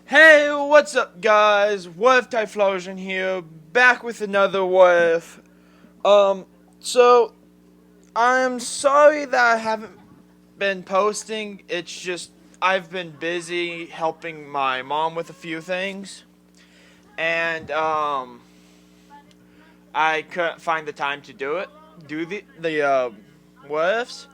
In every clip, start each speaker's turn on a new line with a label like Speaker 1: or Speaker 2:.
Speaker 1: Hey, what's up, guys? What if Typhlosion here, back with another what if. Um, so I'm sorry that I haven't been posting. It's just I've been busy helping my mom with a few things, and I couldn't find the time to do the what ifs.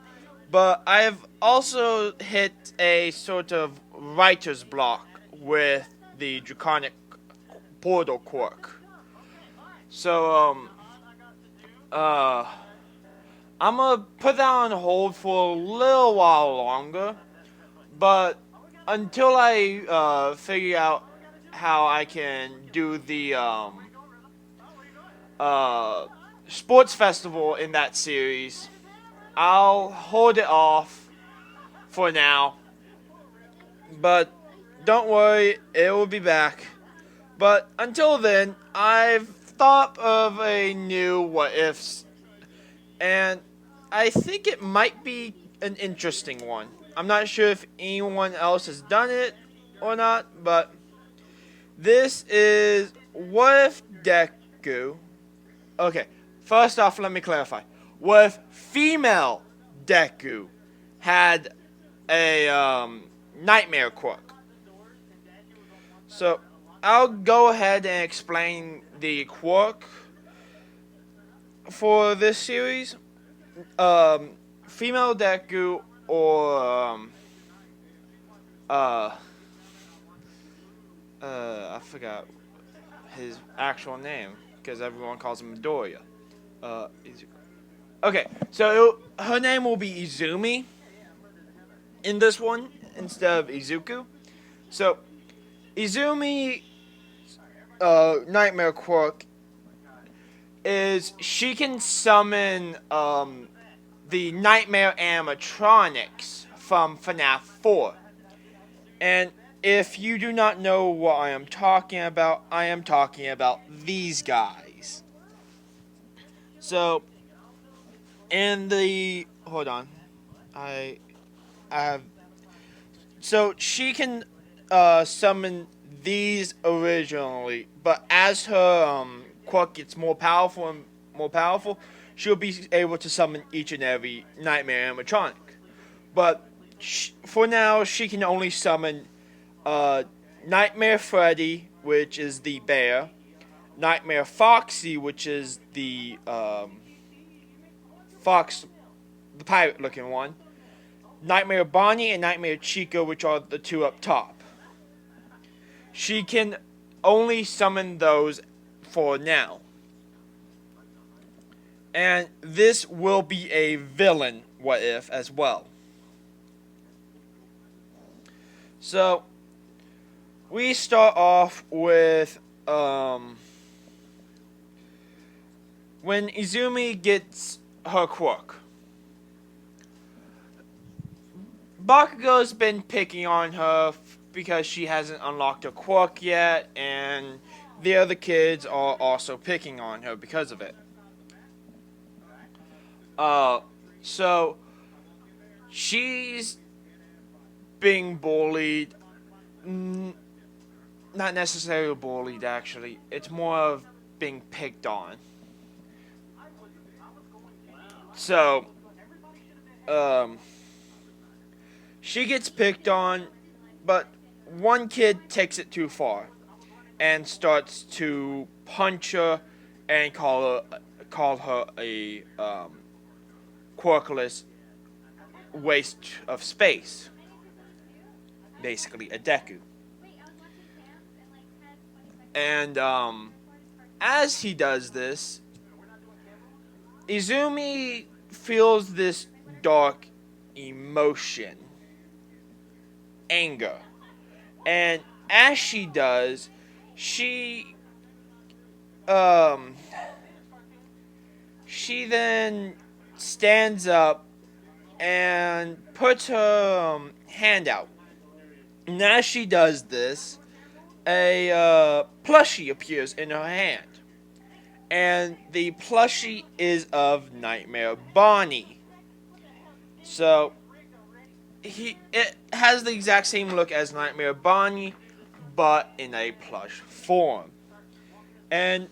Speaker 1: But I've also hit a sort of writer's block with the draconic portal quirk. So uh I'm gonna put that on hold for a little while longer, but until I figure out how I can do the uh sports festival in that series, I'll hold it off for now. But don't worry, it will be back. But until then, I've thought of a new what ifs, and I think it might be an interesting one. I'm not sure if anyone else has done it or not, but this is what if Deku. Okay, first off, let me clarify. What if female Deku had a nightmare quirk? So I'll go ahead and explain the quirk for this series. Female Deku or uh, I forgot his actual name because everyone calls him Midoriya. Okay, so her name will be Izumi in this one instead of Izuku. So Izumi Nightmare Quirk is she can summon the Nightmare animatronics from FNAF 4. And if you do not know what I am talking about these guys. So, in the hold on, I have so she can summon these originally, but as her quirk gets more powerful, she'll be able to summon each and every nightmare animatronic. But for now, she can only summon Nightmare Freddy, which is the bear, Nightmare Foxy, which is the fox, the pirate-looking one, Nightmare Bonnie, and Nightmare Chica, which are the two up top. She can only summon those for now. And this will be a villain what if as well. So we start off with when Izumi gets her quirk. Bakugo's been picking on her because she hasn't unlocked her quirk yet, and the other kids are also picking on her because of it. So she's being bullied. Not necessarily bullied, actually. It's more of being picked on. So, she gets picked on, but one kid takes it too far and starts to punch her and call her a quirkless waste of space, basically a deku. And as he does this, Izumi feels this dark emotion, anger. And as she does, she she then stands up and puts her hand out. And as she does this, a plushie appears in her hand. And the plushie is of Nightmare Bonnie. So it has the exact same look as Nightmare Bonnie, but in a plush form. And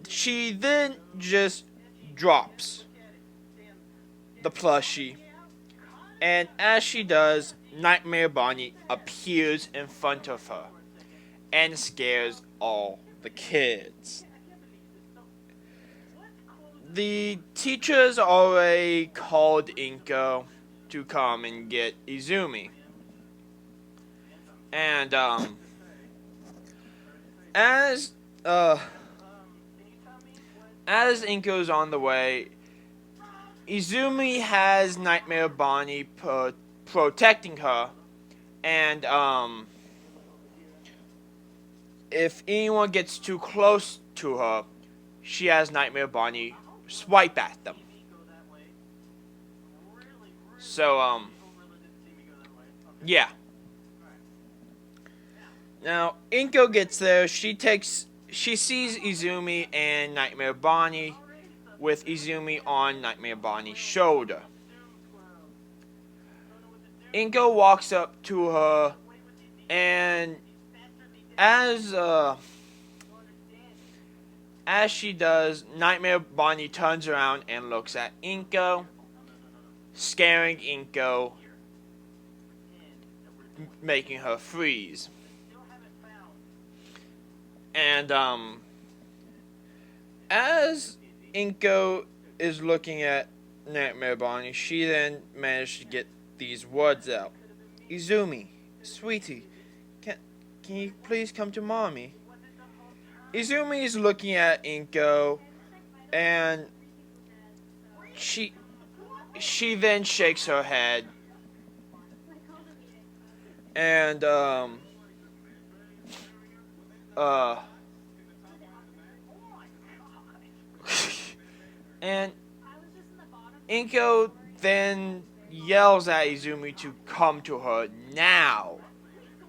Speaker 1: she then just drops the plushie, and as she does, Nightmare Bonnie appears in front of her and scares all the kids. The teachers already called Inko to come and get Izumi. And as uh as Inko's on the way, Izumi has Nightmare Bonnie protecting her, and if anyone gets too close to her, she has Nightmare Bonnie swipe at them. So yeah. Now Inko gets there. She sees Izumi and Nightmare Bonnie, with Izumi on Nightmare Bonnie's shoulder. Inko walks up to her, and as she does, Nightmare Bonnie turns around and looks at Inko, scaring Inko, making her freeze. And as Inko is looking at Nightmare Bonnie, she then managed to get these words out. Izumi, sweetie, can you please come to mommy? Izumi is looking at Inko, and she then shakes her head, and and Inko then yells at Izumi to come to her now,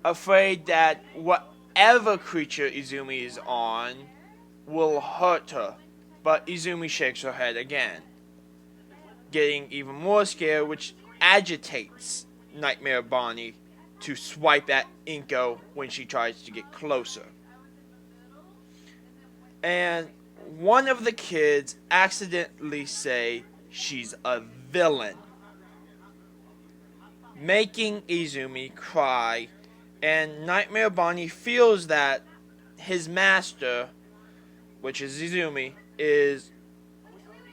Speaker 1: afraid that whatever creature Izumi is on will hurt her. But Izumi shakes her head again, getting even more scared, which agitates Nightmare Bonnie to swipe at Inko when she tries to get closer. And one of the kids accidentally say she's a villain, making Izumi cry, and Nightmare Bonnie feels that his master, which is Izumi, is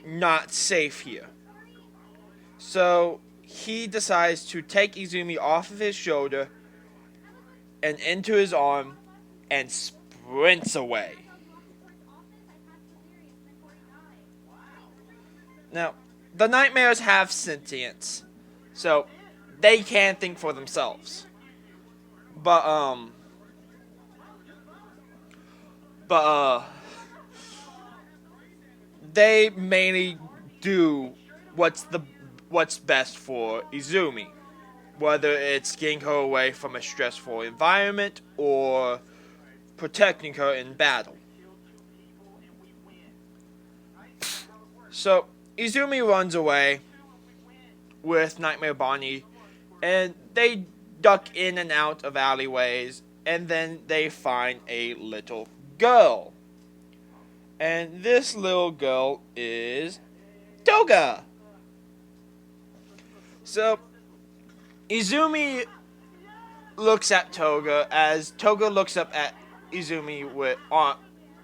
Speaker 1: not safe here. So he decides to take Izumi off of his shoulder and into his arm and sprints away. Now, the nightmares have sentience, so they can think for themselves. But they mainly do what's best for Izumi, whether it's getting her away from a stressful environment or protecting her in battle. So Izumi runs away with Nightmare Bonnie, and they duck in and out of alleyways, and then they find a little girl. And this little girl is Toga. So Izumi looks at Toga as Toga looks up at Izumi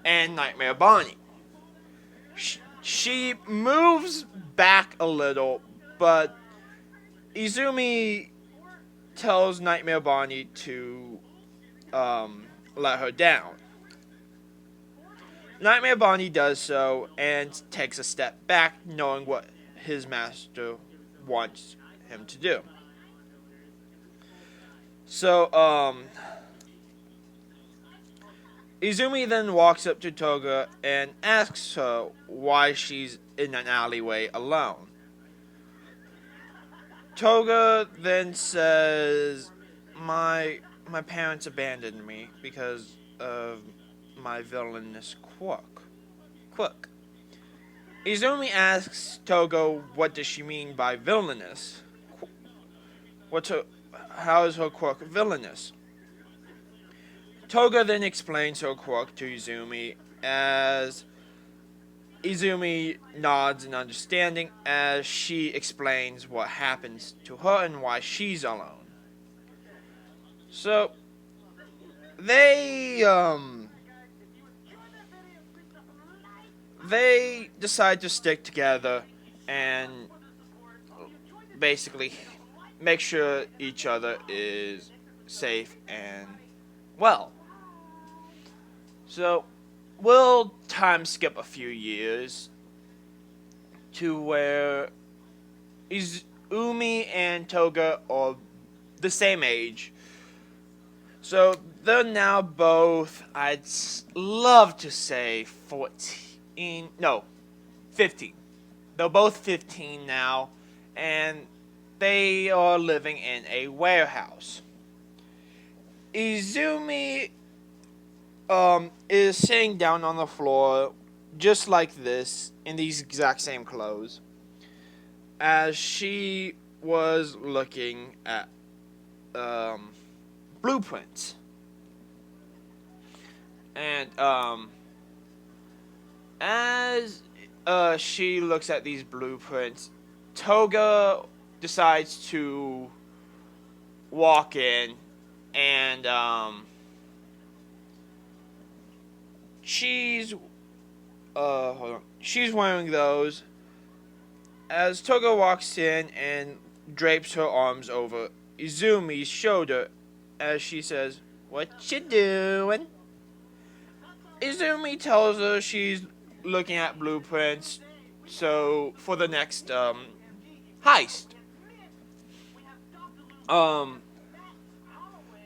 Speaker 1: and Nightmare Bonnie. She moves back a little, but Izumi tells Nightmare Bonnie to let her down. Nightmare Bonnie does so and takes a step back, knowing what his master wants him to do. So, Izumi then walks up to Toga and asks her why she's in an alleyway alone. Toga then says, My parents abandoned me because of my villainous quirk. Izumi asks Toga what does she mean by villainous. How is her quirk villainous? Toga then explains her quirk to Izumi as Izumi nods in understanding as she explains what happens to her and why she's alone. So they they decide to stick together and basically make sure each other is safe and well. So we'll time skip a few years to where Izumi and Toga are the same age. So they're now both, love to say 14, no, 15. They're both 15 now, and they are living in a warehouse. Izumi is sitting down on the floor just like this in these exact same clothes as she was looking at blueprints. And as she looks at these blueprints, Toga decides to walk in and she's she's wearing those as Toga walks in and drapes her arms over Izumi's shoulder as she says, "What you doing?" Izumi tells her she's looking at blueprints so for the next heist.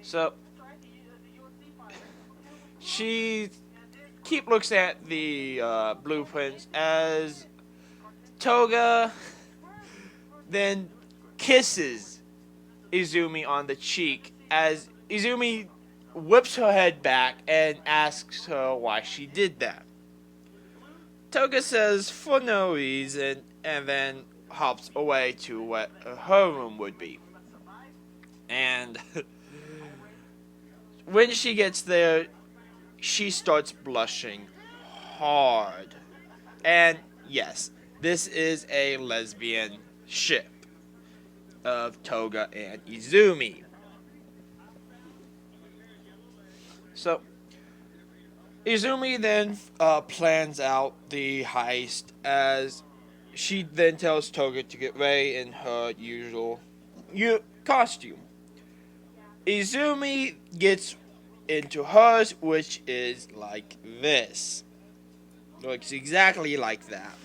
Speaker 1: So she looks at the blueprints as Toga then kisses Izumi on the cheek as Izumi whips her head back and asks her why she did that. Toga says for no reason and then hops away to what her room would be. And when she gets there, she starts blushing hard. And yes, this is a lesbian ship of Toga and Izumi. So, Izumi then plans out the heist as she then tells Toga to get ready in her usual costume. Izumi gets into hers, which is like this. Looks exactly like that.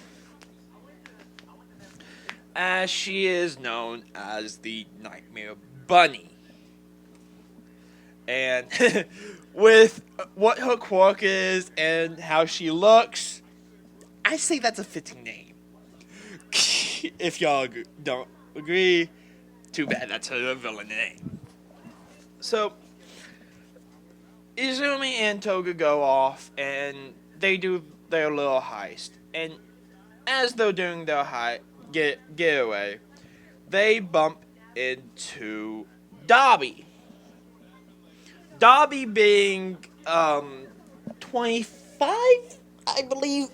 Speaker 1: As she is known as the Nightmare Bunny. And with what her quirk is and how she looks, I say that's a fitting name. If y'all don't agree, too bad, that's her villain name. So, Izumi and Toga go off and they do their little heist. And as they're doing their getaway, they bump into Dobby. Dobby being 25, I believe.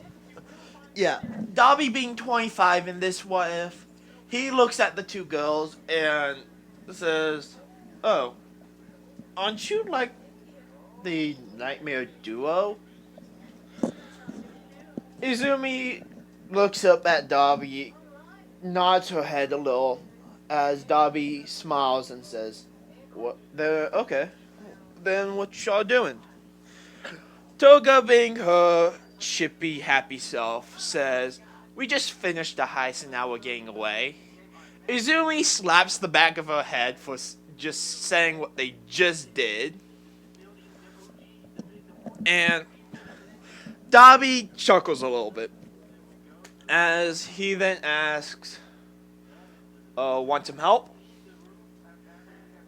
Speaker 1: Yeah, Dobby being 25 in this what if, he looks at the two girls and says, "Oh, aren't you like the Nightmare Duo?" Izumi looks up at Dobby, nods her head a little as Dobby smiles and says, "What? They're okay. Then what y'all doing?" Toga, being her chippy, happy self, says, "We just finished the heist and now we're getting away." Izumi slaps the back of her head for just saying what they just did. And Dobby chuckles a little bit as he then asks, "Want some help?"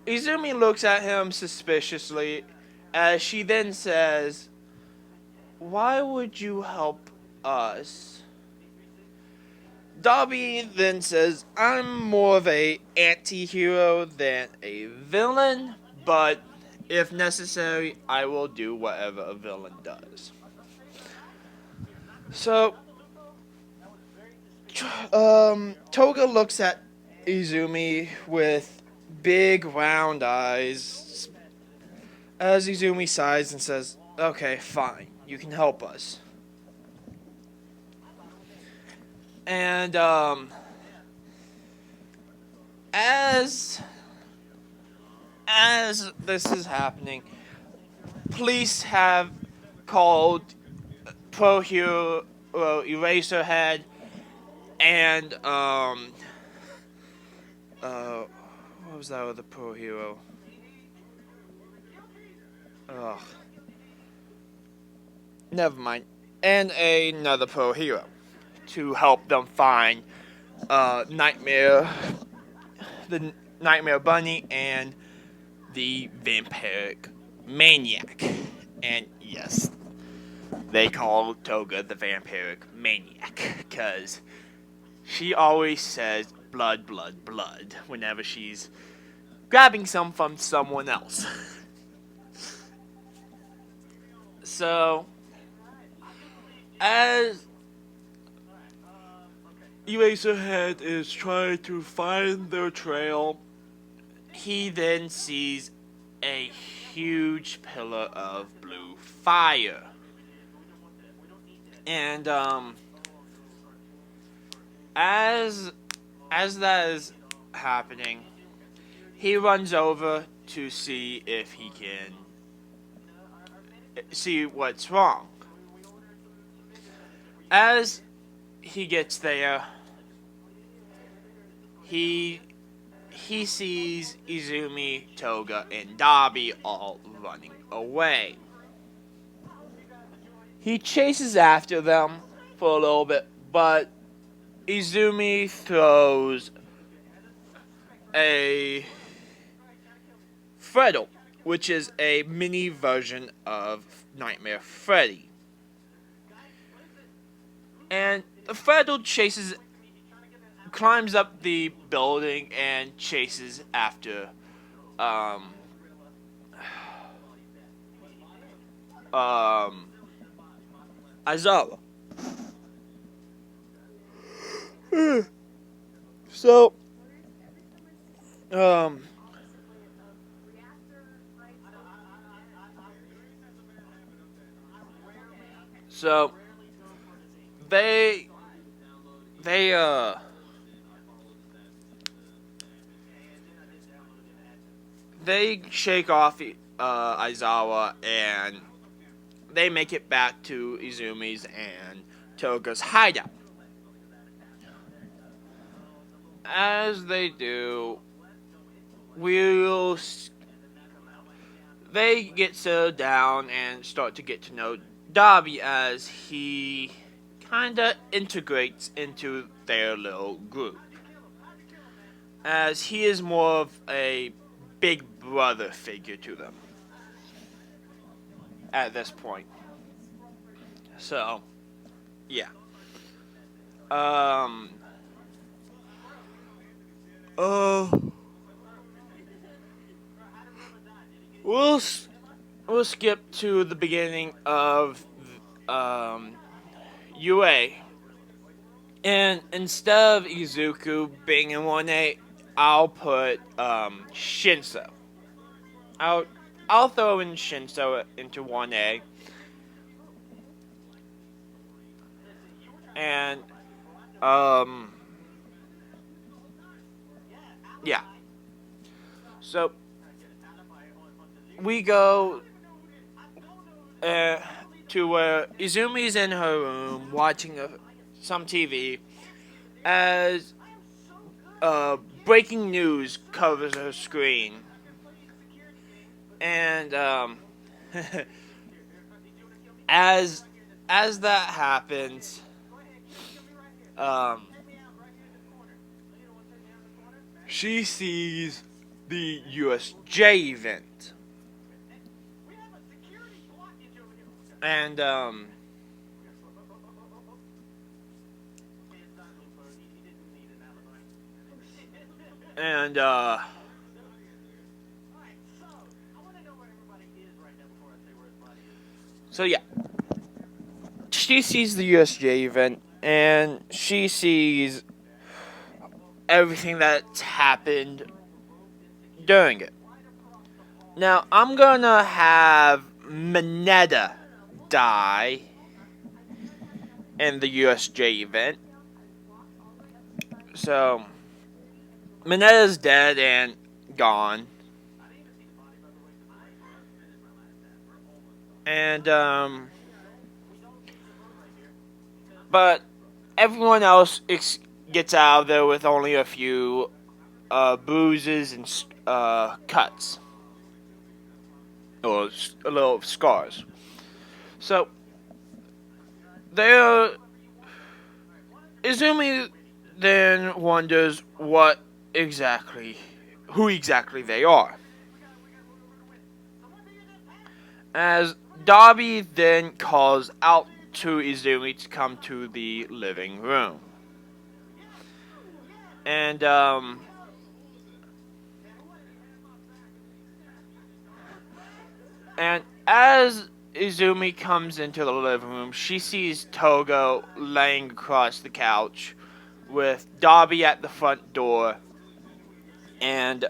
Speaker 1: Izumi looks at him suspiciously as she then says, "Why would you help us?" Dobby then says, "I'm more of a anti-hero than a villain, but If necessary, I will do whatever a villain does. So, Toga looks at Izumi with big round eyes as Izumi sighs and says, "Okay, fine, you can help us." And as this is happening, police have called Pro Hero Eraserhead and what was that other Pro Hero? Ugh. Never mind. And another Pro Hero to help them find Nightmare, the Nightmare Bunny, and the Vampiric Maniac. And yes, they call Toga the Vampiric Maniac because she always says blood, blood, blood whenever she's grabbing some from someone else. So, as Eraserhead is trying to find their trail, he then sees a huge pillar of blue fire. And as that is happening, he runs over to see if he can see what's wrong. As he gets there, he sees Izumi, Toga, and Dabi all running away. He chases after them for a little bit, but Izumi throws a Freddle, which is a mini version of Nightmare Freddy. And the Freddle climbs up the building and chases after Aizawa. So, so they shake off Aizawa and they make it back to Izumi's and Toga's hideout. As they do, they get settled down and start to get to know Dabi as he kinda integrates into their little group. As he is more of a big brother figure to them at this point. So, yeah. We'll skip to the beginning of UA. And instead of Izuku being in 1A, I'll put Shinso. I'll throw in Shinso into 1A. And yeah. So we go to where Izumi's in her room watching some TV as breaking news covers her screen. And as that happens, she sees the USJ event. And So yeah, she sees the USJ event, and she sees everything that's happened during it. Now, I'm gonna have Mineta die in the USJ event. So, Mineta's dead and gone. And, but everyone else gets out of there with only a few bruises and cuts. Or a little scars. So, there. Izumi then wonders who exactly they are. As Darby then calls out to Izumi to come to the living room. And, as Izumi comes into the living room, she sees Toga laying across the couch with Darby at the front door and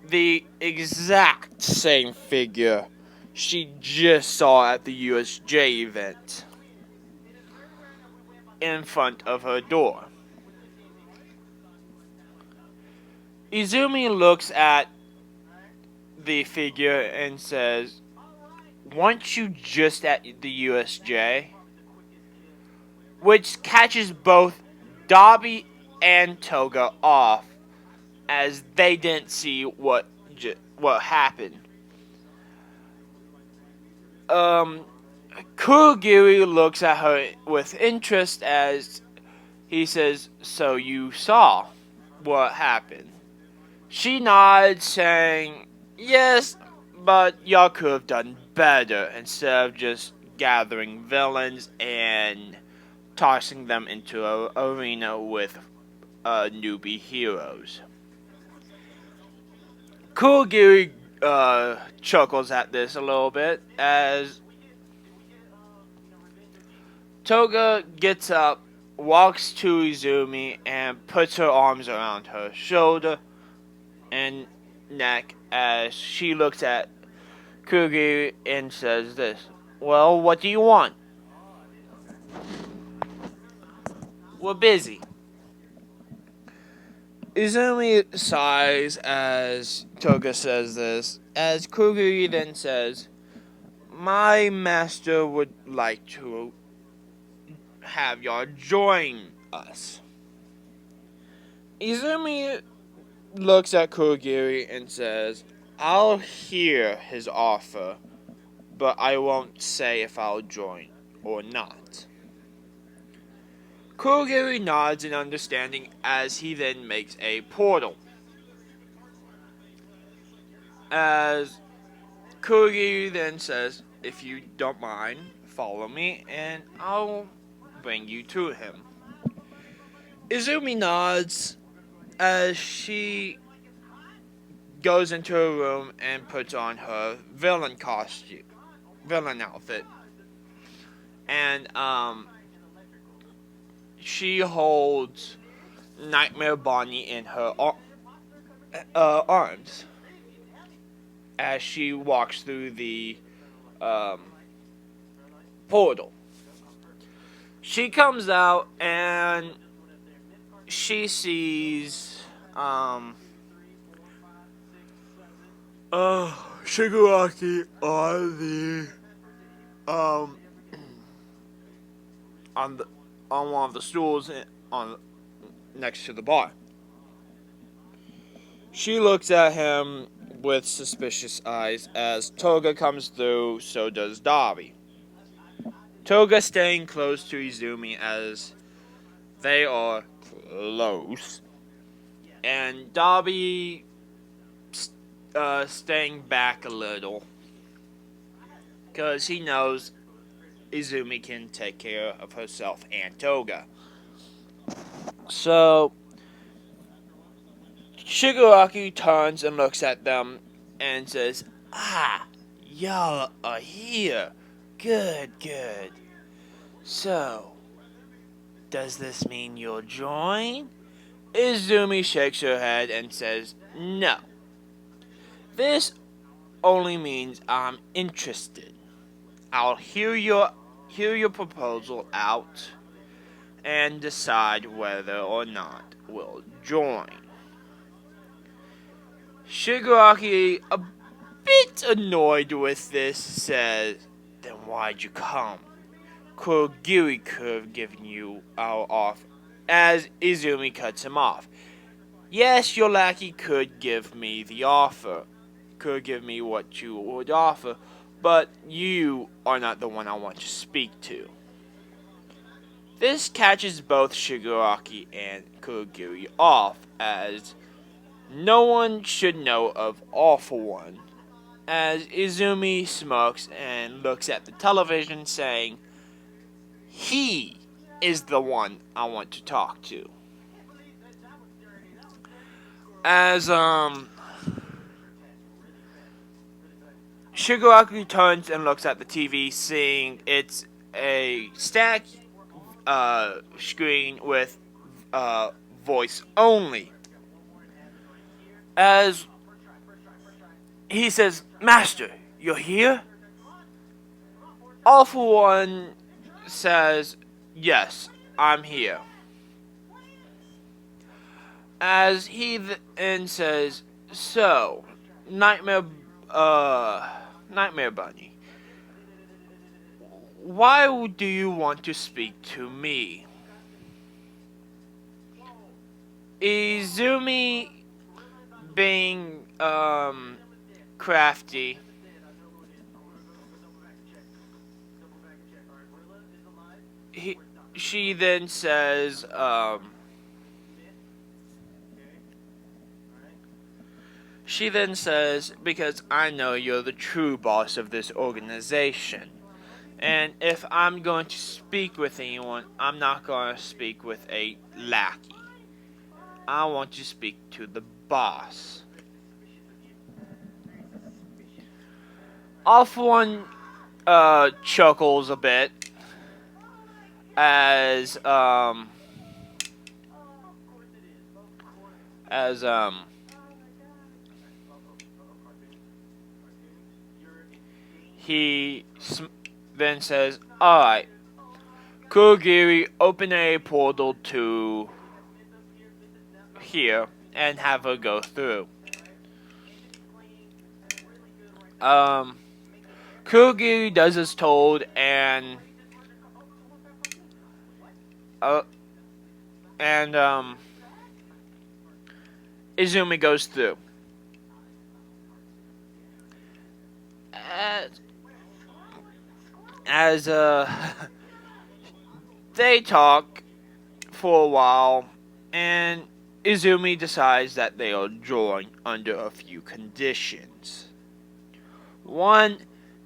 Speaker 1: the exact same figure she just saw at the USJ event in front of her door. Izumi looks at the figure and says, "Weren't you just at the USJ?" Which catches both Darby and Toga off, as they didn't see what happened. Kurogiri looks at her with interest as he says, "So you saw what happened?" She nods, saying, "Yes, but y'all could have done better instead of just gathering villains and tossing them into an arena with newbie heroes." Kurogiri chuckles at this a little bit as Toga gets up, walks to Izumi, and puts her arms around her shoulder and neck as she looks at Kurogiri and says this, "Well, what do you want?" "We're busy." Izumi sighs as Toga says this, as Kurogiri then says, "My master would like to have y'all join us." Izumi looks at Kurogiri and says, "I'll hear his offer, but I won't say if I'll join or not." Kurogiri nods in understanding as he then makes a portal. As Kurogiri then says, "If you don't mind, follow me and I'll bring you to him." Izumi nods as she goes into her room and puts on her villain outfit. And, she holds Nightmare Bonnie in her arms as she walks through the portal. She comes out and she sees Shigaraki on the on one of the stools on next to the bar. She looks at him with suspicious eyes as Toga comes through, so does Darby. Toga staying close to Izumi as they are close, and Darby staying back a little because he knows Izumi can take care of herself and Toga. So Shigaraki turns and looks at them and says, "Ah, y'all are here. Good, good. So, does this mean you'll join? Izumi shakes her head and says, no. This only means I'm interested. I'll hear your proposal out and decide whether or not we'll join. Shigaraki, a bit annoyed with this, says, then why'd you come? Kurogiri could have given you our offer, as Izumi cuts him off. Yes, your lackey could give me the offer, could give me what you would offer, but you are not the one I want to speak to. This catches both Shigaraki and Kurogiri off, as no one should know of All for One, as Izumi smirks and looks at the television saying, he is the one I want to talk to. As Shigaraki turns and looks at the TV, seeing it's a stack screen with voice only. As he says, Master, you're here? All for One says, yes, I'm here. As he then says, so, Nightmare Bunny, why do you want to speak to me? Izumi, being crafty, she then says, because I know you're the true boss of this organization. And if I'm going to speak with anyone, I'm not going to speak with a lackey. I want to speak to the boss. All for One chuckles a bit as he then says, alright, Kurogiri, open a portal to here and have her go through. Kurogiri does as told, and Izumi goes through. As they talk for a while, and Izumi decides that they'll join under a few conditions. One,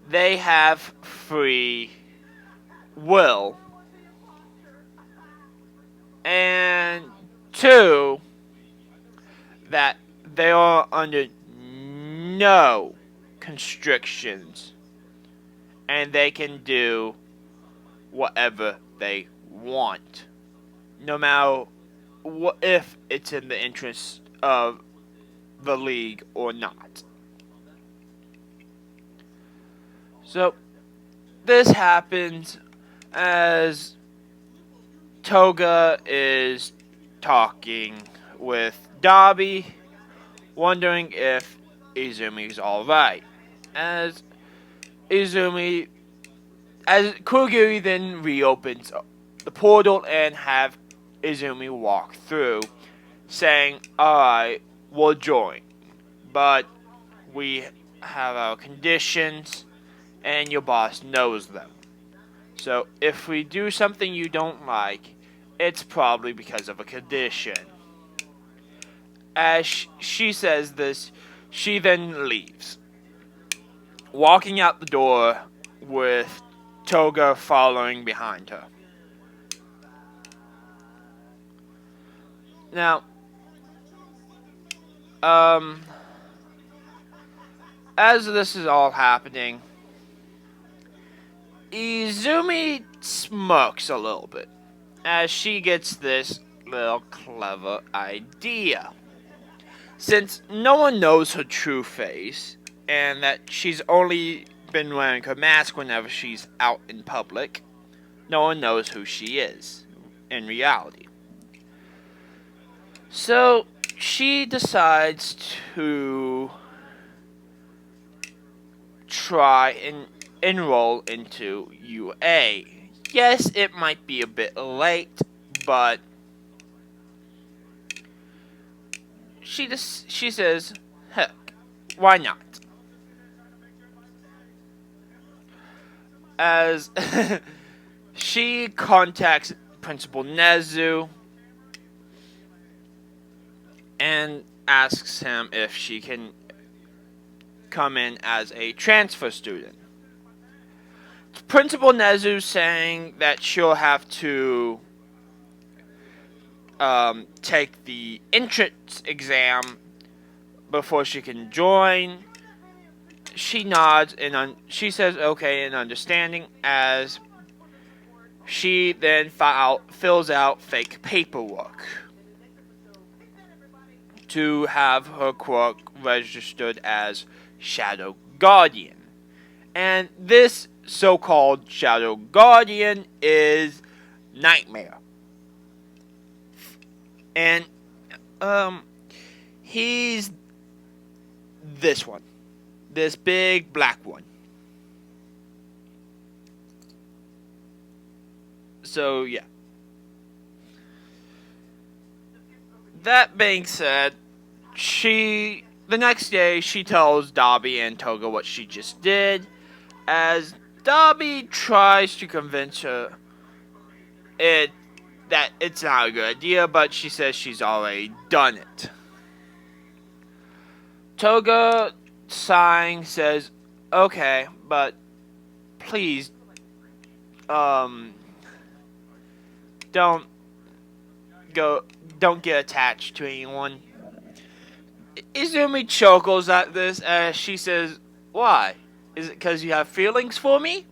Speaker 1: they have free will. And two, that they are under no constrictions and they can do whatever they want, no matter what, if it's in the interest of the league or not. So this happens as Toga is talking with Dabi, wondering if Izumi's alright. As Kurogiri then reopens the portal and have Izumi walk through, saying, alright, we'll join, but we have our conditions, and your boss knows them. So if we do something you don't like, it's probably because of a condition. As she says this, she then leaves, walking out the door with Toga following behind her. Now, as this is all happening, Izumi smirks a little bit as she gets this little clever idea. Since no one knows her true face, and that she's only been wearing her mask whenever she's out in public, no one knows who she is in reality. So she decides to try and enroll into UA. Yes, it might be a bit late, but she says, heck, why not? As she contacts Principal Nezu and asks him if she can come in as a transfer student. Principal Nezu saying that she'll have to take the entrance exam before she can join. She nods and she says okay in understanding as she then fills out fake paperwork to have her quirk registered as Shadow Guardian. And this so-called Shadow Guardian is Nightmare. And he's this one. This big black one. So yeah. That being said, the next day she tells Dobby and Toga what she just did, as Dobby tries to convince her that it's not a good idea, but she says she's already done it. Toga, sighing, says, okay, but please, don't get attached to anyone. Izumi chuckles at this as she says, why? Is it because you have feelings for me?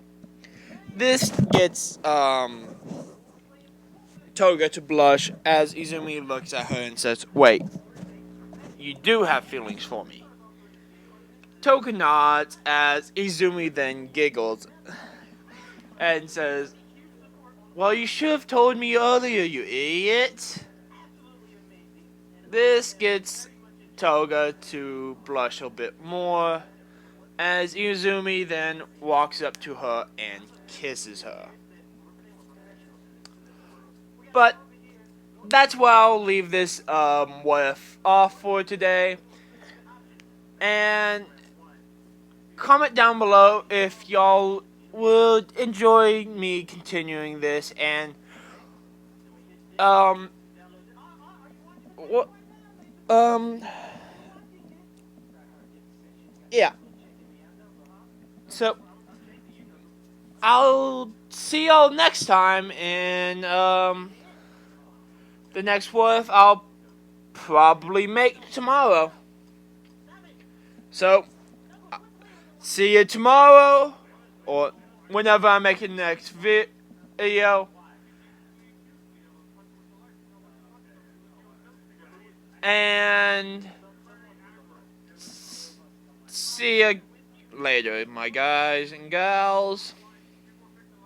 Speaker 1: This gets, Toga to blush as Izumi looks at her and says, wait, you do have feelings for me. Toga nods as Izumi then giggles and says, well, you should have told me earlier, you idiot. This gets Toga to blush a bit more as Izumi then walks up to her and kisses her. But that's where I'll leave this what if off for today. And comment down below if y'all would enjoy me continuing this, and yeah. So I'll see y'all next time in the next what if I'll probably make tomorrow. So see you tomorrow or whenever I make the next video. And see you later, my guys and gals.